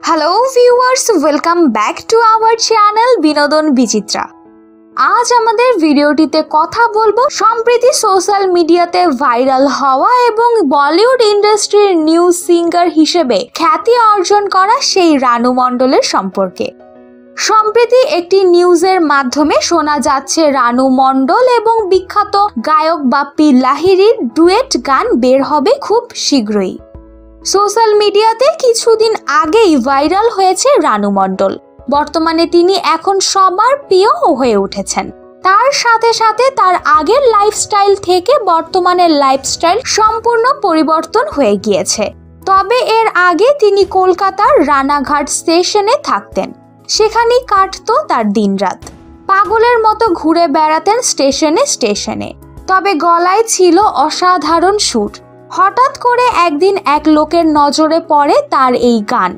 Hello viewers, welcome back to our channel বিনোদন বিচিত্রা। আজ আমাদের ভিডিওটিতে কথা বলবো সম্প্রতি সোশ্যাল মিডিয়াতে ভাইরাল হওয়া এবং বলিউড ইন্ডাস্ট্রির নিউ সিঙ্গার হিসেবে খ্যাতি অর্জন করা সেই রানু মণ্ডলের সম্পর্কে। সম্প্রতি একটি নিউজের মাধ্যমে শোনা যাচ্ছে রানু মণ্ডল এবং বিখ্যাত গায়ক বাপ্পি লাহিড়ীর ডুয়েট গান বের হবে খুব শীঘ্রই। সোশ্যাল মিডিয়াতে কিছুদিন আগেই ভাইরাল হয়েছে রানু মণ্ডল। বর্তমানে তিনি এখন সবার প্রিয় হয়ে উঠেছেন। তার সাথে সাথে তার আগের লাইফস্টাইল থেকে বর্তমানের লাইফস্টাইল সম্পূর্ণ পরিবর্তন হয়ে গিয়েছে। তবে এর আগে তিনি কলকাতার রানাঘাট স্টেশনে থাকতেন। সেখানেই কাটতো তার দিনরাত। পাগলের মতো ঘুরে বেড়াতেন স্টেশনে স্টেশনে। তবে গলায় ছিল অসাধারণ সুর। হঠাৎ করে একদিন এক লোকের নজরে পড়ে তার এই গান।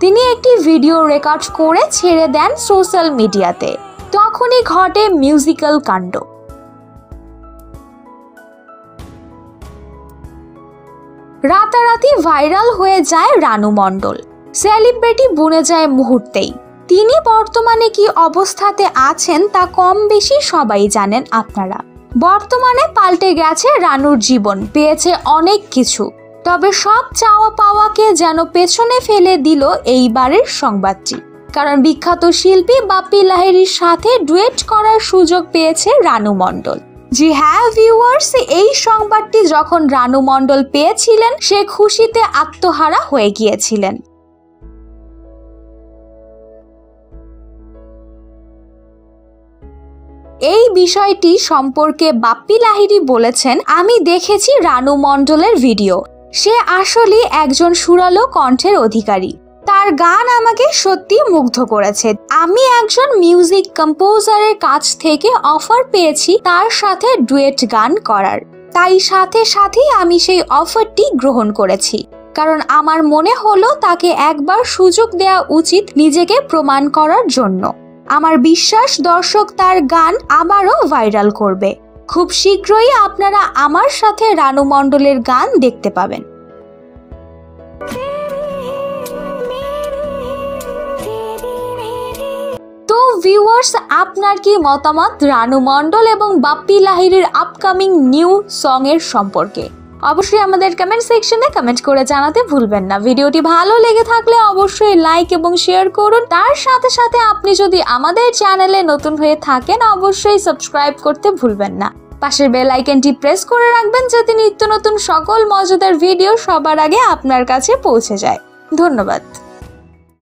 তিনি একটি ভিডিও রেকর্ড করে ছেড়ে দেন সোশ্যাল মিডিয়াতে। তখনই ঘটে মিউজিক্যাল কাণ্ড। রাতারাতি ভাইরাল হয়ে যায় রানু মণ্ডল। সেলিব্রিটি বনে যায় মুহূর্তেই। তিনি বর্তমানে কি অবস্থাতে আছেন তা কম বেশি সবাই জানেন আপনারা। বর্তমানে পাল্টে গেছে রানুর জীবন, পেয়েছে অনেক কিছু। তবে সব চাওয়া পাওয়াকে যেন পেছনে ফেলে দিল এইবারের সংবাদটি। কারণ বিখ্যাত শিল্পী বাপ্পি লাহিড়ীর সাথে ডুয়েট করার সুযোগ পেয়েছে রানু মণ্ডল। জি হ্যাঁ ভিউয়ার্স, এই সংবাদটি যখন রানু মণ্ডল পেয়েছিলেন সে খুশিতে আত্মহারা হয়ে গিয়েছিলেন। এই বিষয়টি সম্পর্কে বাপ্পি লাহিড়ী বলেছেন, আমি দেখেছি রানু মণ্ডলের ভিডিও। সে আসলে একজন সুরালো কণ্ঠের অধিকারী। তার গান আমাকে সত্যি মুগ্ধ করেছে। আমি একজন মিউজিক কম্পোজারের কাছ থেকে অফার পেয়েছি তার সাথে ডুয়েট গান করার। তাই সাথে সাথেই আমি সেই অফারটি গ্রহণ করেছি। কারণ আমার মনে হলো তাকে একবার সুযোগ দেওয়া উচিত নিজেকে প্রমাণ করার জন্য। আমার বিশ্বাস দর্শক তার গান আবারও ভাইরাল করবে। খুব শীঘ্রই আপনারা আমার সাথে রানু মণ্ডলের গান দেখতে পাবেন। তো ভিউয়ার্স, আপনার কি মতামত রানু মণ্ডল এবং বাপ্পি লাহিড়ীর আপকামিং নিউ সং এর সম্পর্কে? অবশ্যই আমাদের কমেন্ট সেকশনে কমেন্ট করে জানাতে ভুলবেন না। ভিডিওটি ভালো লেগে থাকলে অবশ্যই লাইক এবং শেয়ার করুন। তার সাথে সাথে আপনি যদি আমাদের চ্যানেলে নতুন হয়ে থাকেন অবশ্যই সাবস্ক্রাইব করতে ভুলবেন না। পাশের বেল আইকনটি প্রেস করে রাখবেন যাতে নিত্য নতুন সকল মজাদার ভিডিও সবার আগে আপনার কাছে পৌঁছে যায়। ধন্যবাদ।